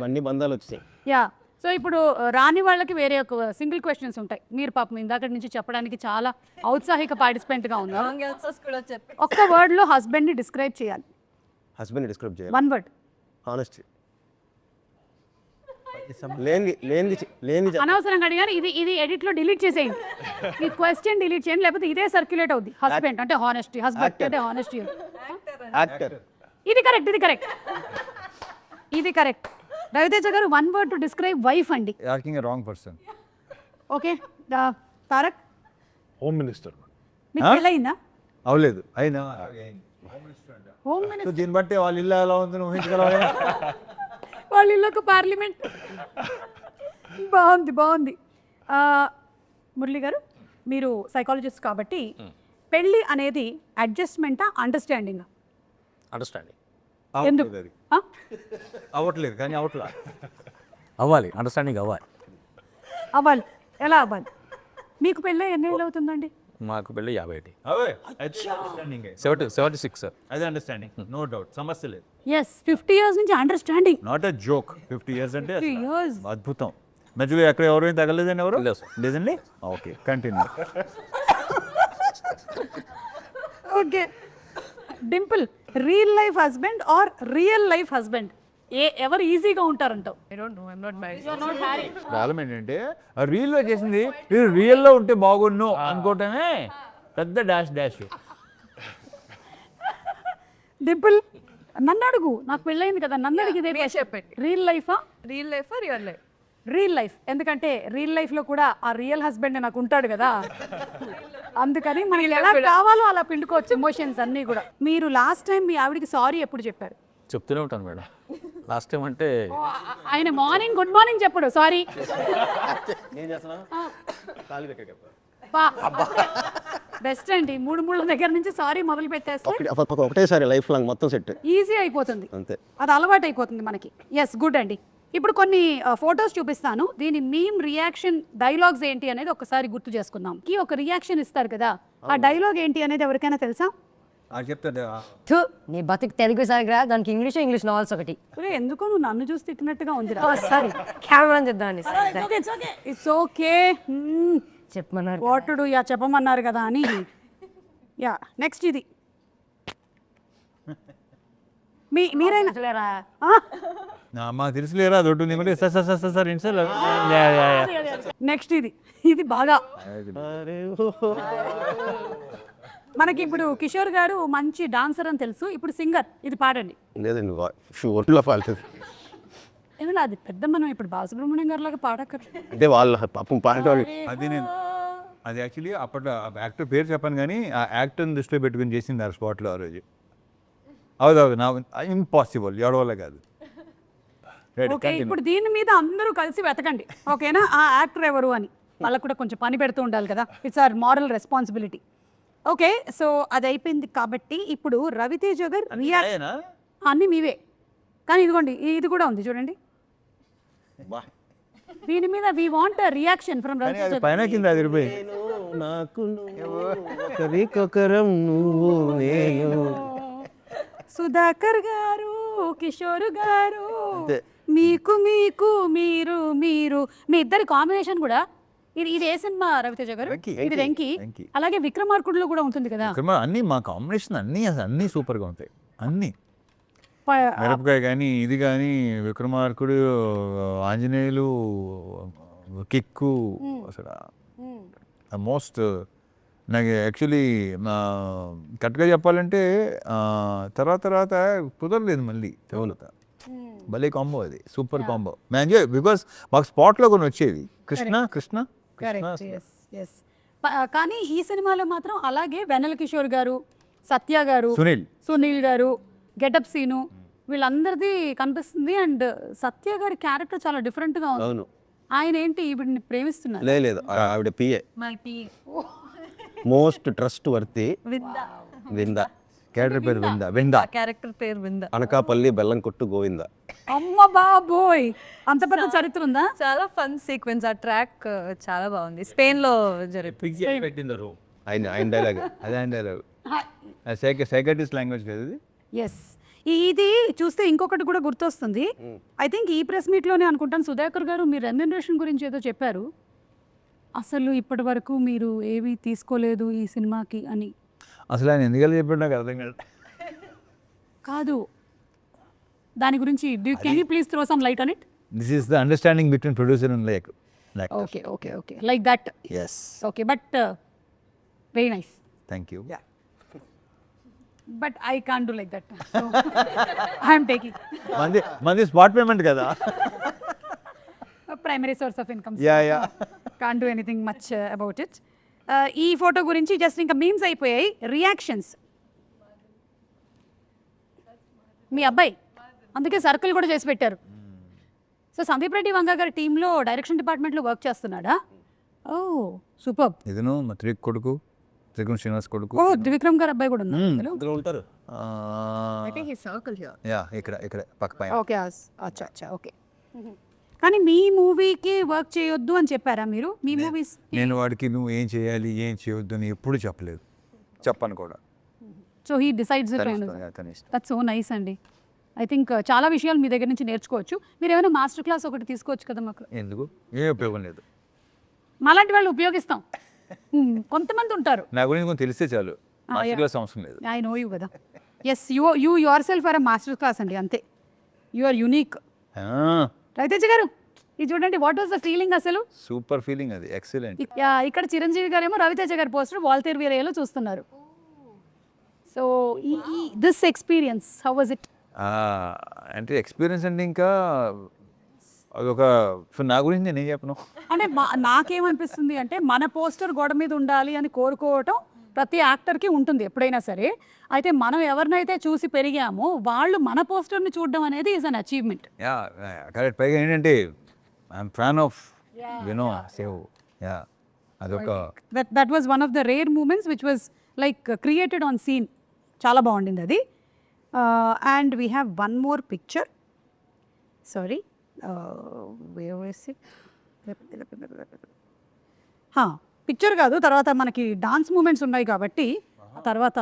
అన్ని బంధాలు వచ్చాయి. యా, సో ఇప్పుడు రాని వాళ్ళకి వేరే ఒక సింగిల్ క్వశ్చన్స్ ఉంటాయి. మీరు పాపం ఇందాక నుంచి చెప్పడానికి చాలా ఔత్సాహిక పార్టిసిపెంట్గా ఉన్నారు. ఒక్క వర్డ్లో హస్బెండ్ని డిస్క్రైబ్ చేయాలి. హస్బెండ్ డిస్క్రైబ్ చేయాలి. 1 word. హానెస్టీ లేని అనవసరంగా అడిగాను. ఇది ఎడిట్ లో డిలీట్ చేసేయండి. ఈ క్వశ్చన్ డిలీట్ చేయండి, లేకపోతే ఇదే సర్క్యులేట్ అవుద్ది. హస్బెండ్ అంటే హానెస్టీ, హస్బెండ్ అంటే హానెస్టీ. యాక్టర్. ఇది correct. Ravi Teja garu, 1 word to describe wife అండి. Acting a wrong person. Okay, Tarak, home minister. మీకు పెళ్ళయిందా? అవలేదు అయినా హోమ్ సో మినిస్టర్ దీన్ని బట్టి వాళ్ళ ఇల్లు ఎలా ఉందని ఊహించగలవా? వాళ్ళ ఇల్లు ఒక పార్లమెంట్. బాగుంది. మురళి గారు, మీరు సైకాలజిస్ట్ కాబట్టి పెళ్ళి అనేది అడ్జస్ట్మెంటా, అండర్స్టాండింగ్? అండర్స్టాండింగ్ ఎందుకు? అవ్వట్లేదు కానీ అవట్లా. అవ్వాలి, అండర్స్టాండింగ్ అవ్వాలి. అవ్వాలి. ఎలా అవ్వాలి? మీకు పెళ్ళి ఎన్ని ఏళ్ళు అవుతుందండి? మాకు పెళ్ళి 51. అవే అండర్స్టాండింగ్ 76 సార్. అదే అండర్స్టాండింగ్, నో డౌట్, సమస్య లేదు. ఎస్, 50 years నుంచి understanding. Not a joke. 50 years అంటే 50 years. అద్భుతం. మధ్యలో ఎక్కడ ఎవరైనా తగలేదని ఎవరు లేదు సార్. లేదండి. Okay, continue. Okay, Dimple, real life husband or real life husband, ఎవరు ఈజీగా ఉంటారంటావు? I don't know, I'm not married. Problem ఏంటంటే ఆ రీల్లో చేసింది ఇది రియల్లో ఉంటే బాగుండు అనుకోవటమే పెద్ద డాష్. డింపుల్, నన్ను అడుగు, నాకు పెళ్ళయింది కదా, నన్ను అడిగితే చెప్పండి. రియల్ లైఫా? Real life real life? Real life. ఎందుకంటే రియల్ లైఫ్లో కూడా ఆ రియల్ హస్బెండ్ నాకు ఉంటాడు కదా, అందుకని మనకి ఎలా కావాలో అలా పిండుకోవచ్చు ఎమోషన్స్ అన్నీ కూడా. మీరు లాస్ట్ టైం మీ ఆవిడకి సారీ ఎప్పుడు చెప్పారు? చెప్తూనే ఉంటాను మేడం. లాస్ట్ టైం అంటే ఆయన మార్నింగ్ గుడ్ మార్నింగ్ చెప్పడు, సారీ. బెస్ట్ అండి, 3 దగ్గర నుంచి సారీ మొదలు పెట్టేస్తే ఒకటేసారి లైఫ్ లాంగ్ మొత్తం సెట్ ఈజీ అయిపోతుంది. అంతే. అది అలవాటు అయిపోతుంది మనకి. ఎస్, గుడ్ అండి. ఇప్పుడు కొన్ని ఫొటోస్ చూపిస్తాను, దీని మీమ్ రియాక్షన్ డైలాగ్స్ ఏంటి అనేది ఒకసారి గుర్తు చేసుకుందాం. ఒక రియాక్షన్ ఇస్తారు కదా, ఆ డైలాగ్ ఏంటి అనేది ఎవరికైనా తెలుసా? చెప్తాడు. థు, నీ బతుకు తెలుగు సాగరా, దానికి ఇంగ్లీష్ నావెల్స్ ఒకటి. ఎందుకో నువ్వు నన్ను చూసి తిట్టినట్టుగా ఉంది. సారీ, కెమెరా చేద్దామని. ఇట్స్ ఓకే, చెప్పమన్నారు. వాటుడు యా చెప్పమన్నారు కదా అని. యా, నెక్స్ట్ ఇది మీరైనా మాకు తెలుసులేరా దొడ్డు నీకు సార్ ఏంటి సార్. నెక్స్ట్ ఇది బాగా మనకి ఇప్పుడు కిషోర్ గారు మంచి డాన్సర్ అని తెలుసు, ఇప్పుడు సింగర్. ఇది పాడండి. లేదండి, ఒంట్లో పాడుతుంది ఏమన్నా అది పెద్ద, మనం ఇప్పుడు బాలసుబ్రహ్మణ్యం గారి లాగా పాడక్కర్లేదు. అంటే వాళ్ళ పాపం పాడేవాళ్ళు. అది యాక్చువల్లీ అప్పట్లో యాక్టర్ పేరు చెప్పాను కానీ ఆ యాక్టర్ని దృష్టిలో పెట్టుకుని చేసింది ఆ స్పాట్లో ఆ రోజు. అవుదవుదు, నా ఇంపాసిబుల్, ఎవడవల్ల కాదు. ఓకే, ఇప్పుడు దీని మీద అందరూ కలిసి వెతకండి, ఓకేనా? ఆ యాక్టర్ ఎవరు అని వాళ్ళకు కూడా కొంచెం పని పెడుతూ ఉండాలి కదా, it's our moral responsibility. Okay, so అది అయిపోయింది కాబట్టి ఇప్పుడు రవితేజ గారు రియాక్ట్ అన్నీ మీవే, కానీ ఇదిగోండి ఇది కూడా ఉంది చూడండి. దీని మీద we want reaction from Ravi Teja. పైన కింద 10 రూపాయలు. సుధాకర్ గారు, కిషోర్ గారు, మీకు మీరు మీరు మీ ఇద్దరి కాంబినేషన్ కూడా. ఇది ఏ సినిమా రవితేజ గారు? ఇది వెంకీ. అలాగే విక్రమార్కుడులో కూడా ఉంటుంది కదా. అన్ని మా కాంబినేషన్ అన్నీ సూపర్గా ఉంటాయి. అన్నీ మిరపకాయ కానీ ఇది కానీ విక్రమార్కుడు, ఆంజనేయులు, కిక్కు, అసలు మోస్ట్ నాకు యాక్చువల్లీ కరెక్ట్గా చెప్పాలంటే తర్వాత కుదరలేదు మళ్ళీ. భలే కాంబో, అది సూపర్ కాంబో. మ్యాన్ బికాస్ మాకు స్పాట్లో కొన్ని వచ్చేవి. కృష్ణ. కానీ ఈ సినిమాలో మాత్రం అలాగే వెన్నెల కిషోర్ గారు, సత్య గారు, సునీల్ గారు, గెటప్ సీను, వీళ్ళందరిది కనిపిస్తుంది. అండ్ సత్య గారి క్యారెక్టర్ చాలా డిఫరెంట్గా ఉంది. ఆయన ఏంటి ఈవిడిని ప్రేమిస్తున్నారు? లేదు, ఆవిడ పిఏ, మోస్ట్ ట్రస్ట్ వర్తి విందా. క్యారెక్టర్ పేరు విందా. క్యారెక్టర్ పేరు విందా. అనకాపల్లి బెల్లం కొట్టు గోవిందా. అమ్మ బాబోయ్, అంత పెద్ద చరిత్ర ఉందా? చాలా ఫన్ సీక్వెన్స్. ఆ ట్రాక్ చాలా బాగుంది. స్పెయిన్ లో పెట్టిందరు ఆయన డైలాగ్. అదే ఆయన డైలాగ్, సైకాట్రిస్ట్ లాంగ్వేజ్ కదా ఇది. ఎస్, ఇది చూస్తే ఇంకొకటి కూడా గుర్తొస్తుంది. ఐ థింక్ ఈ ప్రెస్ మీట్లోనే అనుకుంటాను, సుధాకర్ గారు మీరు రెమ్యునరేషన్ గురించి ఏదో చెప్పారు. అసలు ఇప్పటి వరకు మీరు ఏవి తీసుకోలేదు ఈ సినిమాకి అని. అసలు ఆయన ఎందుకలా చెప్పాడు నాకు అర్థం కాదు. కాదు, దాని గురించి can you please throw some light on it? This is the understanding between producer and like okay okay okay like that. Yes, okay but very nice. Thank you. But I can't do like that. So I'm taking మంది spot payment కదా. Primary source of income. Yeah. Can't do anything much about it. ఈ photo గురించి just ఇంకా memes అయిపోయాయి. Reactions. మీ అబ్బాయి అందుకే circle కూడా చేసి పెట్టారు. సో సందీప్ రెడ్డి వంగ గారి టీంలో డైరెక్షన్ డిపార్ట్మెంట్లో వర్క్ చేస్తున్నాడా? ఓ సూపర్. ఇదను మా కొడుకు త్రిగుణ్ శ్రీనివాస్ కొడుకు. ఓ త్రివిక్రమ్ గారు అబ్బాయి కూడా ఉన్నారు. అందులో ఉంటారు. యా, ఇక్కడ పక్క పైన. ఓకే అచ్చా అచ్చా ఓకే. కానీ మీ మూవీకి వర్క్ చేయొద్దు అని చెప్పారా మీరు? మీ మూవీస్ నేను వాడికి నువ్వు ఏం చేయాలి ఏం చేయొద్దు అని ఎప్పుడు చెప్పలేదు, చెప్పను కూడా. So he decides it. That's so nice అండి. ఐ థింక్ చాలా విషయాలు మీ దగ్గర నుంచి నేర్చుకోవచ్చు. మీరు ఏమైనా మాస్టర్ క్లాస్ ఒకటి తీసుకోవచ్చు కదా మాకు. ఎందుకు, ఏం ఉపయోగం లేదు. మాలాంటి వాళ్ళు ఉపయోగిస్తాం. కొంతమంది ఉంటారు. నా గురించి కొంచెం తెలిస్తే చాలు, మాస్టర్ క్లాస్ అవసరం లేదు. ఐ నో యూ కదా. Yes you yourself are master class అండి, అంతే. You are unique. Ravi Teja garu ఇది చూడండి, what was the feeling super? సూపర్ ఫీలింగ్, అది ఎక్సలెంట్. ఇక్కడ చిరంజీవి గారేమో రవితేజ గారి పోస్టర్ వాల్తేర్ వీరయ్యలో చూస్తున్నారు. So this experience how was it? అంటే ఎక్స్పీరియన్స్ అంటే ఇంకా అదొక, నా గురించి నేను ఏం చెప్పను. అంటే నాకేమనిపిస్తుంది అంటే మన పోస్టర్ గోడ మీద ఉండాలి అని కోరుకోవటం ప్రతి యాక్టర్కి ఉంటుంది ఎప్పుడైనా సరే. అయితే మనం ఎవరినైతే చూసి పెరిగామో వాళ్ళు మన పోస్టర్ని చూడడం అనేది is an achievement. Yeah correct. పైగా ఏంటంటే I'm fan of you know save. Yeah, అదొక that was one of the rare moments which was like created on scene. చాలా బాగుండింది అది. And we have one more picture. Sorry, picture కాదు, తర్వాత మనకి dance moments ఉన్నాయి కాబట్టి తర్వాత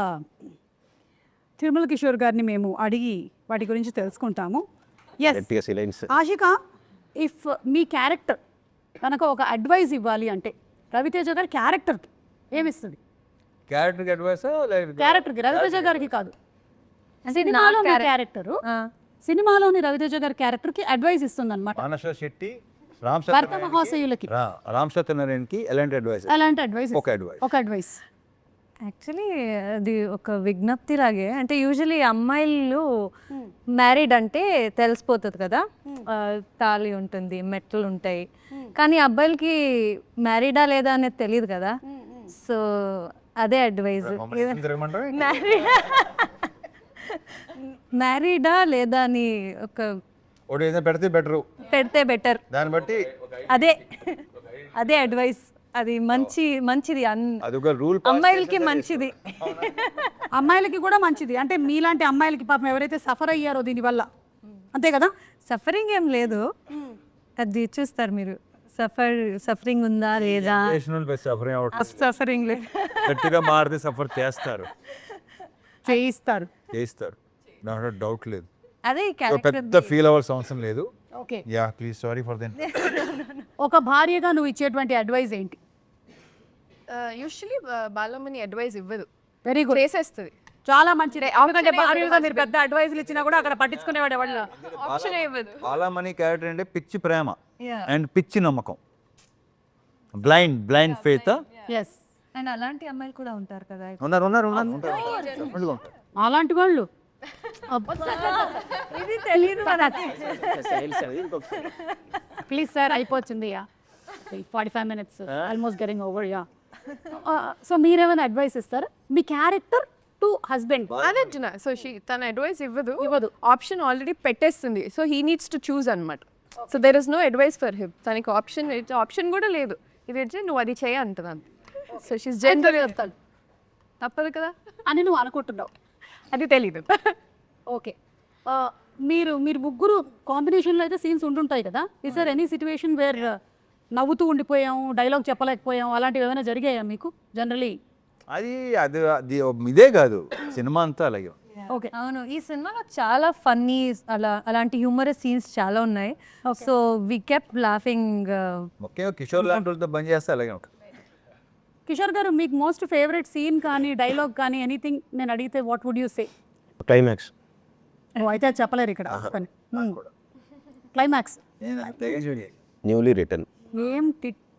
తిరుమల కిషోర్ గారిని మేము అడిగి వాటి గురించి తెలుసుకుంటాము. ఎస్ ఆషిక, ఇఫ్ మీ క్యారెక్టర్ కనుక ఒక అడ్వైస్ ఇవ్వాలి అంటే రవితేజ గారి క్యారెక్టర్కి ఏమిస్తుంది? క్యారెక్టర్కి అడ్వైస్, క్యారెక్టర్కి, రవితేజ గారికి కాదు. సినిమాలోని క్యారెక్టర్, సినిమాలోని రవితేజ గారి క్యారెక్టర్కి అడ్వైస్ ఇస్తుంది అనమాట. మానస శెట్టి, భర్త మహాశయులకి, రామ్ సత్యనారాయణకి ఎలాంటి అడ్వైస్? అలాంటి అడ్వైస్, ఒక అడ్వైస్. యాక్చువల్లీ అది ఒక విజ్ఞప్తి లాగే. అంటే యూజువలీ అమ్మాయిలు మ్యారీడ్ అంటే తెలిసిపోతుంది కదా, తాళి ఉంటుంది, మెట్లు ఉంటాయి. కానీ అబ్బాయిలకి మ్యారీడా లేదా అనేది తెలియదు కదా. సో అదే అడ్వైజ్. మ్యారీడా లేదా అని ఒక పెడితే బెటర్, దాన్ని బట్టి అదే అడ్వైస్. అది మంచిది రూల్. అమ్మాయిలకి మంచిది, అమ్మాయిలకి కూడా మంచిది. అంటే మీలాంటి అమ్మాయిలకి పాపం ఎవరైతే సఫర్ అయ్యారో దీనివల్ల, అంతే కదా. సఫరింగ్ ఏం లేదు, అది చూస్తారు మీరు. సఫరింగ్ ఉందా లేదా? సఫరింగ్ లేదు, గట్టిగా మారితే సఫర్ చేయిస్తారు. దాంట్లో డౌట్ లేదు. అదే పెద్ద ఫీల్ అవ్వాల్సిన అవసరం లేదు. Okay, yeah please, sorry for then. ఒక భార్యగా నువ్వు ఇచ్చేటువంటి అడ్వైస్ ఏంటి? యూజువలీ బాలమని అడ్వైస్ ఇవ్వదు, వెరీ గుడ్, చేసేస్తుంది. చాలా మంచిదే. ఎందుకంటే భార్యగా మీరు పెద్ద అడ్వైస్లు ఇచ్చినా కూడా అక్కడ పట్టించుకునేవాడు ఎవరు? ఆప్షన్ ఇవ్వదు. బాలమణి క్యారెక్టర్ అంటే పిచ్చి ప్రేమ అండ్ పిచ్చి నమ్మకం, బ్లైండ్ ఫెయిత్. ఎస్, అండ్ అలాంటి అమ్మాయిలు కూడా ఉంటారు కదా. ఉన్నారు. అలాంటి వాళ్ళు ఇది తెలియదు ప్లీజ్ సార్, అయిపోతుంది. 45 minutes almost getting over. Yeah, so మీరేమైనా అడ్వైస్ ఇస్తారా మీ క్యారెక్టర్ టు హస్బెండ్? అదే అంటున్నా. సో తన అడ్వైస్ ఇవ్వదు, ఆప్షన్ ఆల్రెడీ పెట్టేస్తుంది. So he needs to choose అనమాట. So there is no advice for him. తనకి ఆప్షన్ కూడా లేదు. ఇది వచ్చి నువ్వు అది చేయ అంటున్నాను. సో షీస్ జనరల్ చెప్తాను, తప్పదు కదా అని నువ్వు అనుకుంటున్నావు. అది తెలీదు. ఓకే, మీరు ముగ్గురు కాంబినేషన్లో అయితే సీన్స్ ఉంటుంటాయి కదా. Is there any situation where నవ్వుతూ ఉండిపోయాం, డైలాగ్ చెప్పలేకపోయాం, అలాంటివి ఏమైనా జరిగాయా మీకు జనరలీ? అది ఇదే కాదు, సినిమా అంతా అలాగే. ఓకే, అవును. ఈ సినిమాలో చాలా ఫన్నీ అలాంటి హ్యూమరస్ సీన్స్ చాలా ఉన్నాయి. So we kept laughing. ముఖ్యంగా కిషోర్ లాంటి వాళ్ళతో బంద్ చేస్తే అలాగే ఉంటుంది. కిషోర్ గారు, మీకు మోస్ట్ ఫేవరెట్ సీన్ కానీ డైలాగ్ కానీ ఎనీథింగ్ నేను అడిగితే what would you say? Climax అయితే అది చెప్పలేరు ఇక్కడ క్లైమాక్స్ న్యూలీ రిటర్న్.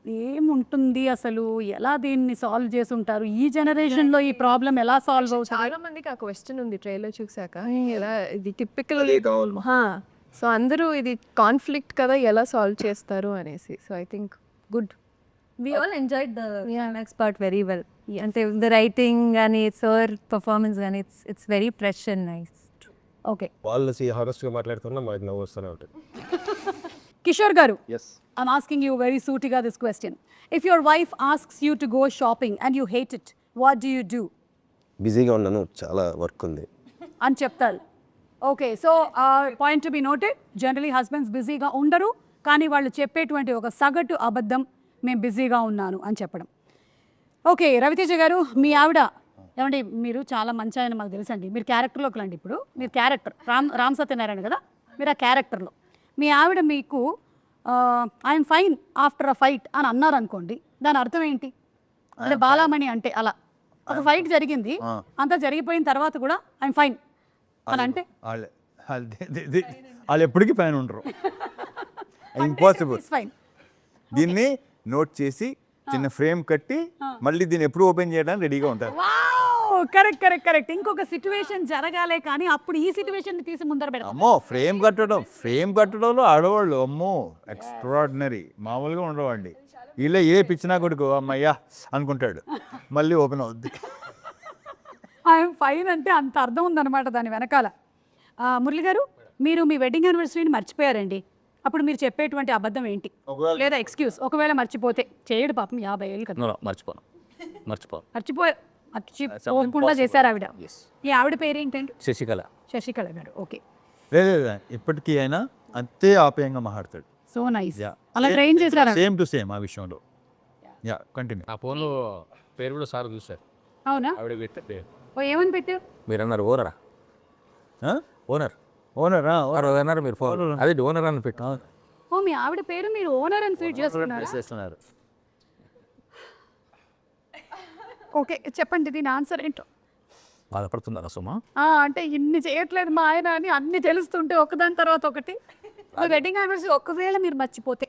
ఏముంటుంది అసలు, ఎలా దీన్ని సాల్వ్ చేసి ఉంటారు, ఈ జనరేషన్ లో ఈ ప్రాబ్లం ఎలా సాల్వ్ అవుతుంది? చాలా మందికి ఆ క్వశ్చన్ ఉంది ట్రైలర్ చూసాక, ఎలా ఇది టిపికల్. సో అందరూ ఇది కాన్ఫ్లిక్ట్ కదా, ఎలా సాల్వ్ చేస్తారు అనేసి. So I think good. We all enjoyed the climax part very well. అంటే the writing కానీ సార్ పర్ఫార్మెన్స్ కానీ it's very fresh and nice. Okay, వాళ్ళు హానెస్ట్గా మాట్లాడుతున్నా మాకు నవ్వు వస్తూనే ఉంటుంది. కిషోర్ గారు, I'm asking you very సూటిగా this question. If your wife asks you to go shopping and you hate it, what do you do? బిజీగా ఉన్నాను, చాలా వర్క్ ఉంది అని చెప్తారు. Okay, so point to be noted. Generally husbands బిజీగా ఉండరు, కానీ వాళ్ళు చెప్పేటువంటి ఒక సగటు అబద్ధం, మేము బిజీగా ఉన్నాను అని చెప్పడం. ఓకే, రవితేజ గారు, మీ ఆవిడ ఏమండి, మీరు చాలా మంచి ఆయన మాకు తెలుసండి, మీరు క్యారెక్టర్లోకి రండి. ఇప్పుడు మీరు క్యారెక్టర్ రామ్ సత్యనారాయణ కదా, మీరు ఆ క్యారెక్టర్లో మీ ఆవిడ మీకు I'm fine after a fight అని అన్నారు అనుకోండి, దాని అర్థం ఏంటి? అంటే బాలామణి అంటే అలా ఒక ఫైట్ జరిగింది, అంతా జరిగిపోయిన తర్వాత కూడా ఐఎమ్ ఫైన్ అని అంటే వాళ్ళు ఎప్పటికీ పైన ఉండరు. ఇంపాసిబుల్. ఫైన్. దీన్ని నోట్ చేసి చిన్న ఫ్రేమ్ కట్టి మళ్ళీ దీన్ని ఎప్పుడు ఓపెన్ చేయడానికి రెడీగా ఉంటారు. Correct correct correct. ఇంకొక సిచ్యువేషన్ జరగాలే కానీ అప్పుడు ఈ సిచ్యువేషన్ తీసి ముందర పెడతాం. అమ్మో, ఫ్రేమ్ కట్టడంలో ఆడవాళ్ళు అమ్మో ఎక్స్ట్రాడినరీ, మామూలుగా ఉండవండి. వీళ్ళే ఏ పిచ్చినా కొడుకు అమ్మయ్యా అనుకుంటాడు, మళ్ళీ ఓపెన్ అవుద్ది. ఐఎమ్ ఫైన్ అంటే అంత అర్థం ఉందన్నమాట దాని వెనకాల. మురళి గారు, మీరు మీ వెడ్డింగ్ యానివర్సరీని మర్చిపోయారండి, అప్పుడు మీరు చెప్పేటువంటి అబద్ధం ఏంటి, లేదా ఎక్స్క్యూజ్? ఒకవేళ మర్చిపోతే, చేయడు పాపం 50 ఏళ్ళు కదా, మర్చిపోకుండా చేశారు ఆవిడ. ఈ ఆవిడ పేరు ఏంటండి? శశికళ గారు. ఓకే, లేదా ఇప్పటికీ అయినా అంతే ఆప్యాయంగా మాట్లాడతాడు. So nice. అలా ట్రైన్ చేశారా? సేమ్ టు సేమ్ ఆ విషయంలో. Yeah, continue. ఆ ఫోన్లో పేరు కూడా సార్ చూసారు. అవునా? ఆవిడ పెట్టే ఓ, ఏమని పెట్టారు? మీరు అన్నారు ఓనరా, ఓనర్ ఓనరా? అన్నారు మీరు ఫోన్, అదే ఓనర్ అని పెట్టు. ఓ, మీ ఆవిడ పేరు మీరు ఓనర్ అని ఫీడ్ చేసుకున్నారు. ఓకే, చెప్పండి దీని ఆన్సర్ ఏంటో. బాధపడుతున్నారా సుమా? అంటే ఇన్ని చేయట్లేదు మా ఆయన అని అన్ని తెలుస్తుంటే ఒకదాని తర్వాత ఒకటి. వెడ్డింగ్ యానివర్సరీ ఒకవేళ మీరు మర్చిపోతే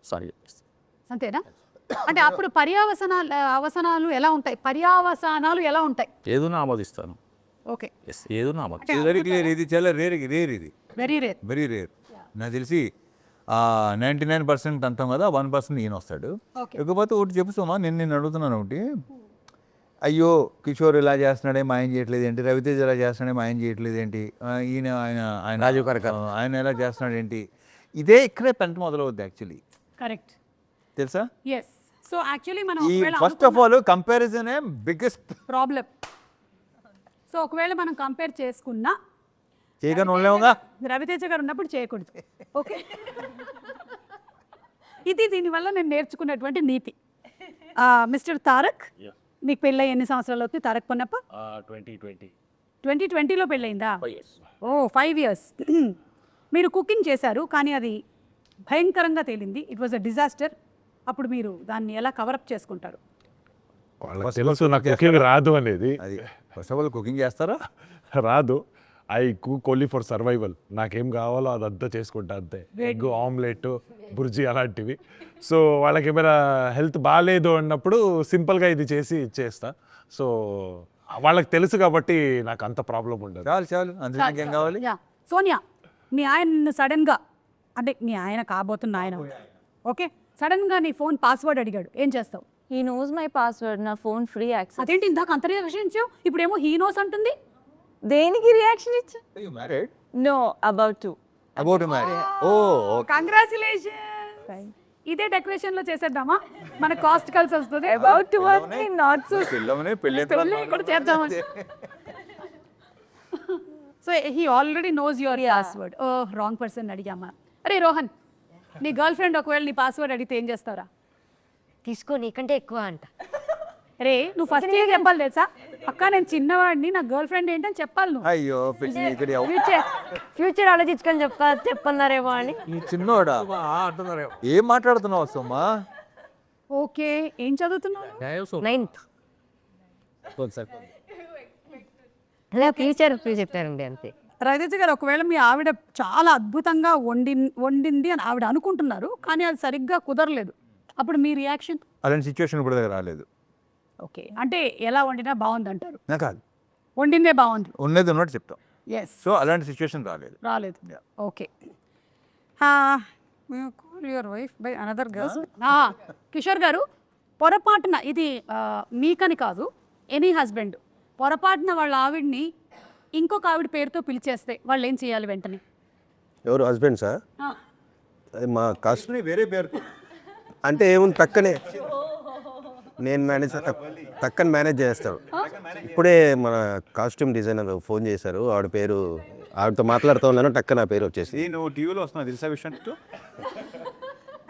సారీ, అంతేనా? అంటే అప్పుడు అవసనాలు ఎలా ఉంటాయి? పర్యావసానాలు ఎలా ఉంటాయి? ఏదైనా ఆమోదిస్తాను. ఓకే, ఏదైనా ఆమోదిస్తాను. Very clear. ఇది చాలా రేర్ ఇది వెరీ రేర్. నాకు తెలిసి 99% అంటాం కదా, 1% ఈయన వస్తాడు. ఇకపోతే ఒకటి చెప్పుతామా, నేను అడుగుతున్నాను ఒకటి. అయ్యో కిషోర్ ఇలా చేస్తున్నాడే మా ఆయన చేయట్లేదు ఏంటి, రవితేజ ఇలా చేస్తున్నాడే మా ఆయన చేయట్లేదు ఏంటి, ఆయన రాజీవ్ కనకాల ఆయన ఎలా చేస్తున్నాడు ఏంటి, ఇదే ఇక్కడే పెంట మొదలవుద్ది యాక్చువల్లీ. కరెక్ట్, తెలుసా? ఎస్. సో యాక్చువల్లీ మనం ఈ first of all comparison biggest problem. So ఒకవేళ మనం కంపేర్ చేసుకున్నా చేయగానే ఉండలేముగా, రవితేజ గారు ఉన్నప్పుడు చేయకూడదు. ఓకే, ఇది దీనివల్ల నేను నేర్చుకున్నటువంటి నీతి. మిస్టర్ తారక్, మీకు పెళ్ళై ఎన్ని సంవత్సరాలు అవుతుంది తారక్ పొన్నప్ప? 2020లో పెళ్ళయిందా? ఓ, 5 years. మీరు కుకింగ్ చేశారు, కానీ అది భయంకరంగా తేలింది, ఇట్ వాజ్ అ డిజాస్టర్. అప్పుడు మీరు దాన్ని ఎలా కవరప్ చేసుకుంటారు? వాళ్ళకి తెలుసు నాకు కుకింగ్ రాదు అనేది. అది ఫస్ట్ ఆఫ్ ఆల్ కుకింగ్ చేస్తారా? రాదు. I cook only for survival. నాకేం కావాలో అదంతా చేసుకుంటా అంతే. ఎగ్ ఆమ్లెట్, బుర్జీ అలాంటివి. సో వాళ్ళకి ఏమైనా హెల్త్ బాగాలేదు అన్నప్పుడు సింపుల్గా ఇది చేసి ఇచ్చేస్తా. సో వాళ్ళకి తెలుసు కాబట్టి నాకు అంత ప్రాబ్లం ఉండదు. చాలు అంతే, నాకేం కావాలి? సోనియా, మీ ఆయన సడన్గా, అంటే మీ ఆయన కాబోతున్న ఆయన, ఓకే, సడన్గా నీ ఫోన్ పాస్వర్డ్ అడిగాడు, ఏం చేస్తావు? హీ నోస్ మై పాస్వర్డ్, నా ఫోన్ ఫ్రీ యాక్సెస్. అదేంటి ఇందాక అంత రియాక్షన్ ఇచ్చావు, ఇప్పుడేమో హీ నోస్ అంటుంది? దేనికి రియాక్షన్ ఇచ్చా? You married? No, about to. About to marry. Oh, congratulation. ఇదే డెకరేషన్ లో చేసేద్దామా, మన కాస్ట్ కలిసి వస్తుంది. అబౌట్ టు అంటే నాట్ సో. పెళ్ళి కూడా చేద్దామా? So he already knows your password. Oh, wrong person అడిగామా? అరే రోహన్, నీ గర్ల్ ఫ్రెండ్ ఒకవేళ నీ పాస్వర్డ్ అడిగితే ఏం చేస్తావురా? తీసుకో, నీకంటే ఎక్కువ అంట. రే, నువ్వు ఫస్ట్ ఏం చెప్పాలి తెలుసా? అక్క నేను చిన్నవాడిని, నా గర్ల్ ఫ్రెండ్ ఏంటని చెప్పాలి నువ్వు. అయ్యో ఫ్యూచర్ ఆలోచించుకొని చెప్పన్నారేమో అని. ఈ చిన్నోడా ఏం మాట్లాడుతున్నావు సోమా? ఓకే, ఏం చదువుతున్నావు? 9th. అలా ఫ్యూచర్ చెప్పారండి అంతే. రవితేజ గారు ఒకవేళ మీ ఆవిడ చాలా అద్భుతంగా వండింది అని ఆవిడ అనుకుంటున్నారు, కానీ అది సరిగ్గా కుదరలేదు, అప్పుడు మీ రియాక్షన్? అలాంటి సిచ్యువేషన్ ఇప్పుడు దగ్గర రాలేదు. ఓకే, అంటే ఎలా వండినా బాగుంది అంటారు, నాకు కాదు, వండిందే బాగుంది, ఉన్నది ఉన్నట్టు చెప్తాం. ఎస్, సో అలాంటి సిచ్యువేషన్ రాలేదు. రాలేదు. Yeah. Okay, your wife by another girls. Kishore గారు, పొరపాటున ఇది మీకని కాదు, ఎనీ హస్బెండ్ పొరపాటున వాళ్ళ ఆవిడ్ని ఇంకొక ఆవిడ పేరుతో పిలిచేస్తే వాళ్ళు ఏం చేయాలి వెంటనే? ఎవరు హస్బెండ్సా? అది మా కాస్ట్ వేరే పేరు అంటే ఏముంది, టక్కనే నేను మేనేజ్ టక్కని మేనేజ్ చేస్తాడు. ఇప్పుడే మన కాస్ట్యూమ్ డిజైనర్ ఫోన్ చేశారు, ఆవిడ పేరు, ఆవిడతో మాట్లాడుతూ ఉన్నాను, టక్క నా పేరు వచ్చేసి. నువ్వు టీవీలో వస్తున్నావు తెలుసా విషయం?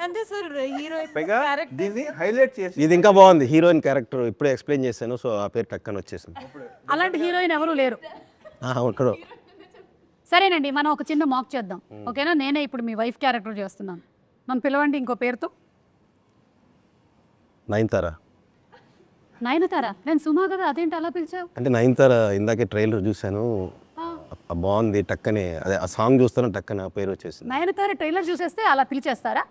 అంటే సార్ హీరో పైగా దీన్ని హైలైట్ చేసి ఇది ఇంకా బాగుంది, హీరోయిన్ క్యారెక్టర్ ఇప్పుడే ఎక్స్ప్లెయిన్ చేశాను, సో ఆ పేరు టక్కని వచ్చేసింది. అలాంటి హీరోయిన్ ఎవరు లేరు. ఇక్కడ సరేనండి, మనం ఒక చిన్న మాక్ చేద్దాం, ఓకేనా? నేనే ఇప్పుడు మీ వైఫ్ క్యారెక్టర్ చేస్తున్నాను, నన్ను పిలవండి ఇంకో పేరుతో. నయనతార. నయనతార? నేను సుమా కదా, అదేంటి అలా పిలిచావు? అంటే నయనతార ఇందాకే ట్రైలర్ చూశాను, బాగుంది, టక్కనే అదే ఆ సాంగ్ చూస్తాను, టక్కనే ఆ పేరు వచ్చేసింది. నయనతార ట్రైలర్ చూసేస్తే అలా పిలిచేస్తారా?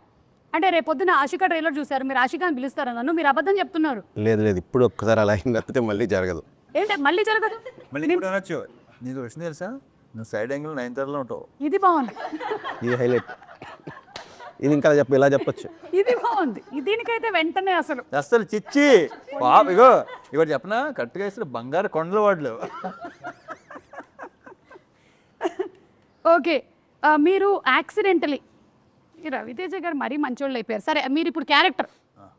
అంటే రేపొద్దున ఆషికా ట్రైలర్ చూసారు, మీరు ఆషికా అని పిలుస్తారా నన్ను? మీరు అబద్ధం చెప్తున్నారు. లేదు లేదు, ఇప్పుడు ఒక్కసారి అలా అయింది, తప్పితే మళ్ళీ జరగదు. ఏంటి మళ్ళీ జరగదు? మళ్ళీ ఇప్పుడు అనొచ్చు, నీకు విషయం తెలుసా, నువ్వు సైడ్ యాంగిల్ 9 ఉంటావు. ఇది బాగుంది, ఇది హైలైట్, ఇది ఇంకా ఇలా చెప్పొచ్చు. ఇది బాగుంది, దీనికైతే వెంటనే అసలు చిచ్చి పాప, ఇగో ఇవాడు చెప్పనా, కరెక్ట్గా ఇస్తారు బంగారు కొండల వాడులు. ఓకే, మీరు యాక్సిడెంటలీ, రవితేజ గారు మరీ మంచోళ్ళు అయిపోయారు. సరే, మీరు ఇప్పుడు క్యారెక్టర్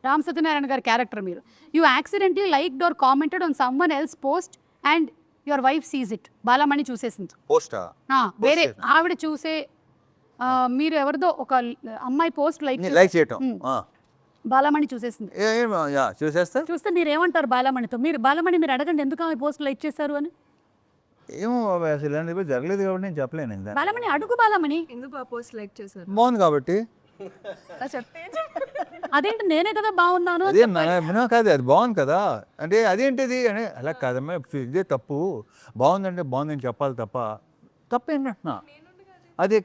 రామ్ సత్యనారాయణ గారి క్యారెక్టర్, మీరు you accidentally liked or commented on someone else's post and your wife sees it. Balamani చూసేసింది. పోస్టా? వేరే ఆవిడ చూసే, మీరు ఎవరిదో ఒక అమ్మాయి పోస్ట్ లైక్ చేయటం బాలమణి చూసేసింది. చూసేస్తా. చూస్తే మీరు ఏమంటారు బాలమణితో? బాలమణి మీరు అడగండి, ఎందుకు ఆమె పోస్ట్ లైక్ చేశారు అని. ఏమో అసలు ఇలాంటి జరగలేదు కాబట్టి నేను చెప్పలేను. బాలమణి అడుగు, బాలమణి ఎందుకు పోస్ట్ లైక్ చేశారు? బాగుంది కాబట్టి. అదేంటి, నేనే కదా బాగున్నాను. అదే కాదు, అది బాగుంది కదా అంటే అదేంటిది అని, అలా కాదమ్మా, ఇదే తప్పు, బాగుందంటే బాగుందని చెప్పాలి తప్ప తప్పేంటంటున్నా. అదే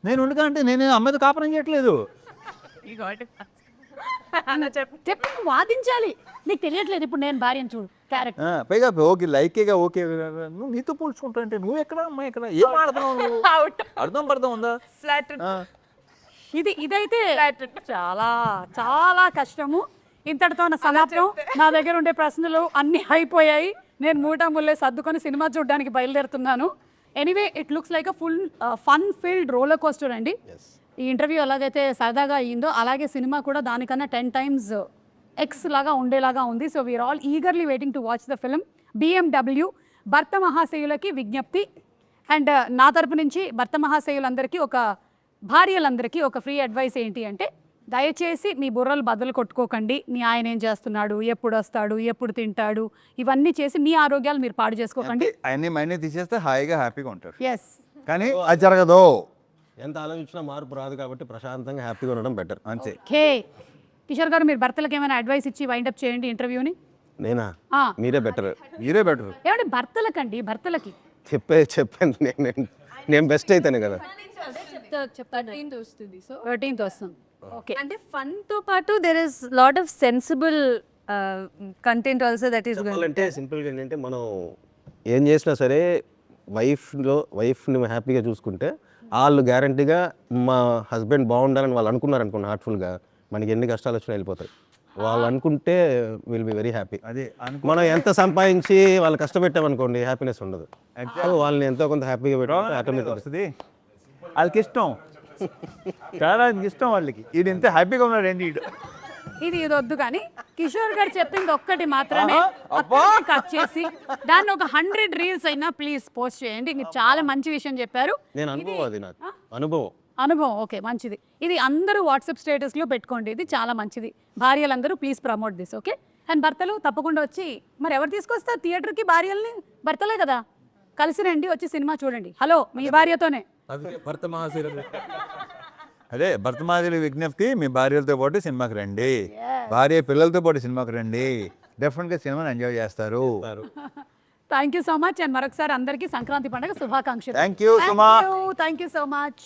నేను ఉండగా అంటే నేను అమ్మాయితో కాపురం చేయట్లేదు. చెప్పి వాదించాలి, నీకు తెలియట్లేదు. ఇప్పుడు నేను భార్యను చూడు క్యారెక్టర్, పైగా ఓకే లైకేగా ఓకే, నువ్వు నీతో పోల్చుకుంటా అంటే నువ్వు ఎక్కడ అమ్మాయి ఎక్కడ, ఏం ఆడుతున్నావు, అర్థం పడతాం ఉందా? ఇదైతే చాలా చాలా కష్టము. ఇంతటితో నా సమాప్తం. నా దగ్గర ఉండే ప్రశ్నలు అన్నీ అయిపోయాయి. నేను మూలే సర్దుకొని సినిమా చూడడానికి బయలుదేరుతున్నాను. Anyway, it looks like a full fun field roller coaster అండి. ఈ ఇంటర్వ్యూ ఎలాగైతే సరదాగా అయ్యిందో అలాగే సినిమా కూడా దానికన్నా 10 times X లాగా ఉండేలాగా ఉంది. So we're all eagerly waiting to watch the film. BMW భర్త మహాశయులకి విజ్ఞప్తి, అండ్ నా తరపు నుంచి భర్త మహాశయులందరికీ, భార్యలందరికీ ఒక ఫ్రీ అడ్వైస్ ఏంటి అంటే, దయచేసి మీ బుర్రలు బద్దలు కొట్టుకోకండి. మీ ఆయన ఏం చేస్తున్నాడు, ఎప్పుడు వస్తాడు, ఎప్పుడు తింటాడు, ఇవన్నీ చేసి మీ ఆరోగ్యాలు మీరు పాడు చేసుకోకండి. అన్నీ తీసేస్తే హాయిగా హ్యాపీగా ఉంటారు. ఎస్, కానీ అది జరగదు. ఎంత ఆలోచించినా మార్పు రాదు కాబట్టి ప్రశాంతంగా హ్యాపీగా ఉండడం బెటర్. అంతే. ఓకే, కిషోర్ గారు మీరు భర్తలకు ఏమైనా అడ్వైస్ ఇచ్చి వైండప్ చేయండి ఇంటర్వ్యూని. నేనా? మీరే బెటర్. ఏమంటే భర్తలకండి, భర్తలకి చెప్పాను నేను బెస్ట్ అయితేనే కదా. 13th వస్తుంది. ఓకే, అంటే ఫన్ తో పాటు there is lot of sensible content also that is అంటే సింపుల్గా ఏంటంటే, మనం ఏం చేసినా సరే వైఫ్ని హ్యాపీగా చూసుకుంటే వాళ్ళు గ్యారంటీగా మా హస్బెండ్ బాగుండాలని వాళ్ళు అనుకున్నారు అనుకోండి, హార్ట్ఫుల్గా, మనకి ఎన్ని కష్టాలు వచ్చినా వెళ్ళిపోతాయి. వాళ్ళు అనుకుంటే విల్ బి వెరీ హ్యాపీ. అదే మనం ఎంత సంపాదించి వాళ్ళు కష్టపెట్టామనుకోండి, హ్యాపీనెస్ ఉండదు. వాళ్ళని ఎంతో కొంత హ్యాపీగా పెట్టి ఆటోమేటిక్ వస్తుంది. వాళ్ళకి ఇష్టం, చాలా ఇష్టం వాళ్ళకి. ఇది ఎంత హ్యాపీగా ఉన్నాడు ఏంటి. ఇది వద్దు కానీ కిషోర్ గారు చెప్పింది ఒక్కటి మాత్రమే కట్ చేసి దాన్ని ఒక 100 reels అయినా ప్లీజ్ పోస్ట్ చేయండి. మీరు చాలా మంచి విషయం చెప్పారు. నేను అనుభవం, అది నాకు అనుభవం. ఓకే, మంచిది. ఇది అందరూ వాట్సాప్ స్టేటస్లో పెట్టుకోండి, ఇది చాలా మంచిది. భార్యలందరూ please promote this. Okay, and భర్తలు తప్పకుండా వచ్చి, మరి ఎవరు తీసుకొస్తారు థియేటర్కి భార్యల్ని? భర్తలే కదా, కలిసి రండి, వచ్చి సినిమా చూడండి. హలో, మీ భార్యతోనే. భర్త మహాశీల అదే భర్త మహాశయుల విజ్ఞప్తి, మీ భార్యలతో పాటు సినిమాకి రండి, భార్య పిల్లలతో పాటు సినిమాకి రండి, డెఫినెట్గా సినిమాని ఎంజాయ్ చేస్తారు. Thank you so much and మరొకసారి అందరికీ సంక్రాంతి పండుగ శుభాకాంక్షలు thank you Suma. Thank you so much.